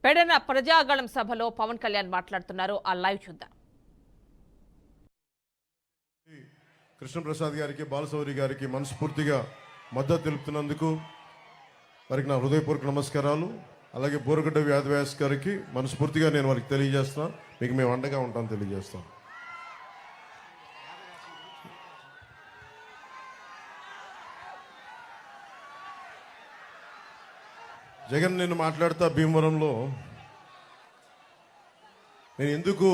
పెడన ప్రజాగళం సభలో పవన్ కళ్యాణ్ మాట్లాడుతున్నారు. ఆ లైవ్ చూద్దాం. కృష్ణప్రసాద్ గారికి, బాలశౌరి గారికి మనస్ఫూర్తిగా మద్దతు తెలుపుతున్నందుకు వారికి నా హృదయపూర్వక నమస్కారాలు. అలాగే బోరగడ్డ వ్యాధవ్యాస్ గారికి మనస్ఫూర్తిగా నేను వారికి తెలియజేస్తున్నాను, మీకు మేము అండగా ఉంటాం తెలియజేస్తాం. జగన్ నేను మాట్లాడుతా భీమవరంలో నేను ఎందుకు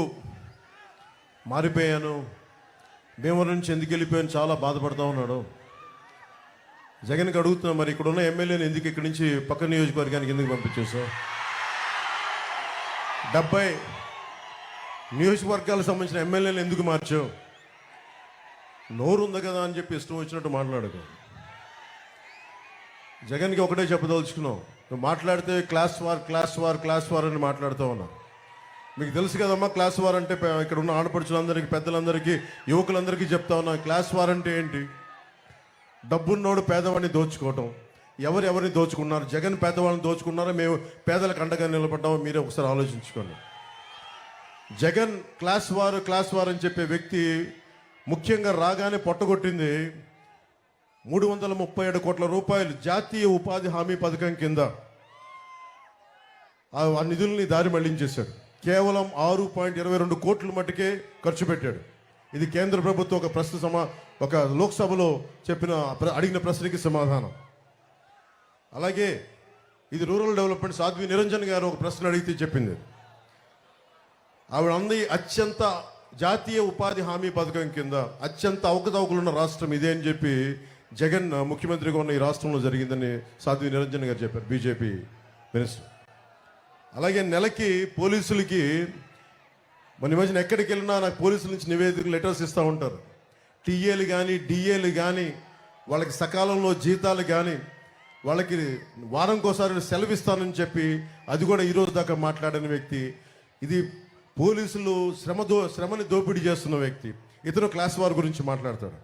మారిపోయాను, భీమవరం నుంచి ఎందుకు వెళ్ళిపోయాను చాలా బాధపడతా ఉన్నాడు. జగన్కి అడుగుతున్నా, మరి ఇక్కడ ఉన్న ఎమ్మెల్యేని ఎందుకు ఇక్కడి నుంచి పక్క నియోజకవర్గానికి ఎందుకు పంపించేసావు? 70 నియోజకవర్గాలకు సంబంధించిన ఎమ్మెల్యేలు ఎందుకు మార్చావు? నోరు ఉంది కదా అని చెప్పి ఇష్టం వచ్చినట్టు మాట్లాడకు. జగన్కి ఒకటే చెప్పదలుచుకున్నావు, నువ్వు మాట్లాడితే క్లాస్ వార్ అని మాట్లాడుతూ ఉన్నావు. మీకు తెలుసు కదమ్మా, క్లాస్ వార్ అంటే ఇక్కడ ఉన్న ఆడపడుచులందరికీ, పెద్దలందరికీ, యువకులందరికీ చెప్తా ఉన్నా. క్లాస్ వార్ అంటే ఏంటి? డబ్బున్నోడు పేదవాడిని దోచుకోవటం. ఎవరిని దోచుకున్నారు? జగన్ పేదవాళ్ళని దోచుకున్నారా, మేము పేదలకు అండగా నిలబడ్డామో మీరే ఒకసారి ఆలోచించుకోండి. జగన్ క్లాస్ వార్ అని చెప్పే వ్యక్తి ముఖ్యంగా రాగానే పొట్టగొట్టింది 337 కోట్ల రూపాయలు జాతీయ ఉపాధి హామీ పథకం కింద ఆ నిధుల్ని దారి మళ్లించేశాడు. కేవలం 6.22 కోట్ల మట్టుకే ఖర్చు పెట్టాడు. ఇది కేంద్ర ప్రభుత్వం ఒక లోక్సభలో అడిగిన ప్రశ్నకి సమాధానం. అలాగే ఇది రూరల్ డెవలప్మెంట్ సాధ్వి నిరంజన్ గారు ఒక ప్రశ్న అడిగితే చెప్పింది, ఆవిడ అంది అత్యంత జాతీయ ఉపాధి హామీ పథకం కింద అత్యంత అవకతవకలున్న రాష్ట్రం ఇదే అని చెప్పి జగన్ ముఖ్యమంత్రిగా ఉన్న ఈ రాష్ట్రంలో జరిగిందని సాధ్వి నిరంజన్ గారు చెప్పారు, బీజేపీ మినిస్టర్. అలాగే నెలకి పోలీసులకి మన మధ్యన ఎక్కడికి వెళ్ళినా నాకు పోలీసుల నుంచి నివేదికలు లెటర్స్ ఇస్తూ ఉంటారు. టీఏలు కానీ డిఏలు కానీ వాళ్ళకి సకాలంలో జీతాలు కానీ వాళ్ళకి వారంకోసారి సెలవు ఇస్తానని చెప్పి అది కూడా ఈరోజు దాకా మాట్లాడిన వ్యక్తి. ఇది పోలీసులు శ్రమని దోపిడీ చేస్తున్న వ్యక్తి. ఇతను క్లాస్ వార్ గురించి మాట్లాడతాడు.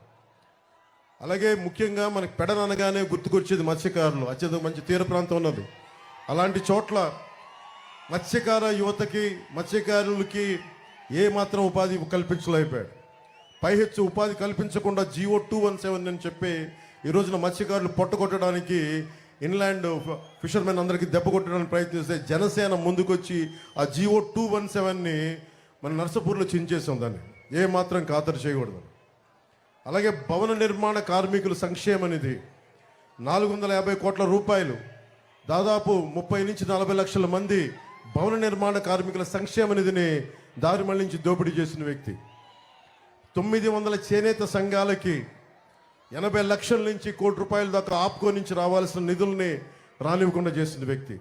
అలాగే ముఖ్యంగా మనకి పెడన అనగానే గుర్తుకొచ్చేది మత్స్యకారులు. అత్యంత మంచి తీర ప్రాంతం ఉన్నది. అలాంటి చోట్ల మత్స్యకార యువతకి, మత్స్యకారులకి ఏ మాత్రం ఉపాధి కల్పించలేకపోయాడు. పైహెచ్చు ఉపాధి కల్పించకుండా GO 217 అని చెప్పి ఈ రోజున మత్స్యకారులు పొట్టగొట్టడానికి, ఇన్లాండ్ ఫిషర్మెన్ అందరికీ దెబ్బ కొట్టడానికి ప్రయత్నిస్తే జనసేన ముందుకొచ్చి ఆ GO 217ని మన నర్సపూర్లో చించేసాం. దాన్ని ఏ మాత్రం ఖాతరు చేయకూడదు. అలాగే భవన నిర్మాణ కార్మికుల సంక్షేమ నిధి 450 కోట్ల రూపాయలు, దాదాపు 30 నుంచి 40 లక్షల మంది భవన నిర్మాణ కార్మికుల సంక్షేమ నిధిని దారి మళ్లించి దోపిడీ చేసిన వ్యక్తి. 900 చేనేత సంఘాలకి 80 లక్షల నుంచి 1 కోటి రూపాయల దాకా ఆప్కో నుంచి రావాల్సిన నిధుల్ని రానివ్వకుండా చేసిన వ్యక్తి.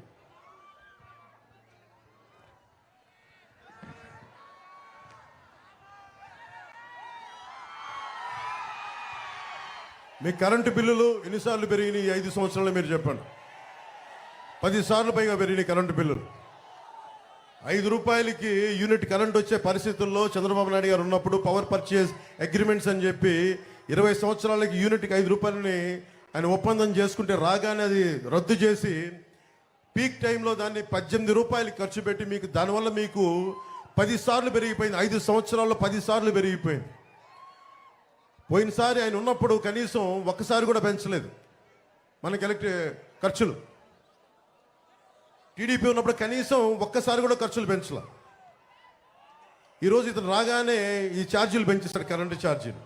మీ కరెంటు బిల్లులు ఎన్నిసార్లు పెరిగినాయి ఈ 5 సంవత్సరాలు మీరు చెప్పండి. 10 సార్లు పైగా పెరిగినాయి కరెంటు బిల్లులు. 5 రూపాయలకి యూనిట్ కరెంట్ వచ్చే పరిస్థితుల్లో చంద్రబాబు నాయుడు గారు ఉన్నప్పుడు పవర్ పర్చేజ్ అగ్రిమెంట్స్ అని చెప్పి 20 సంవత్సరాలకి యూనిట్కి 5 రూపాయలని ఆయన ఒప్పందం చేసుకుంటే రాగానే అది రద్దు చేసి పీక్ టైంలో దాన్ని 18 రూపాయలకి ఖర్చు పెట్టి మీకు దానివల్ల మీకు 10 సార్లు పెరిగిపోయింది. 5 సంవత్సరాల్లో 10 సార్లు పెరిగిపోయింది. పోయినసారి ఆయన ఉన్నప్పుడు కనీసం ఒక్కసారి కూడా పెంచలేదు మనకి ఖర్చులు. టీడీపీ ఉన్నప్పుడు కనీసం ఒక్కసారి కూడా ఖర్చులు పెంచలే. ఈరోజు ఇతను రాగానే ఈ ఛార్జీలు పెంచేస్తారు, కరెంటు ఛార్జీలు.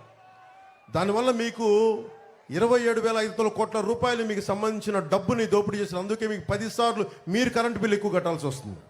దానివల్ల మీకు 27,500 కోట్ల రూపాయలు మీకు సంబంధించిన డబ్బుని దోపిడీ చేసిన. అందుకే మీకు 10 సార్లు మీరు కరెంటు బిల్లు ఎక్కువ కట్టాల్సి వస్తుంది.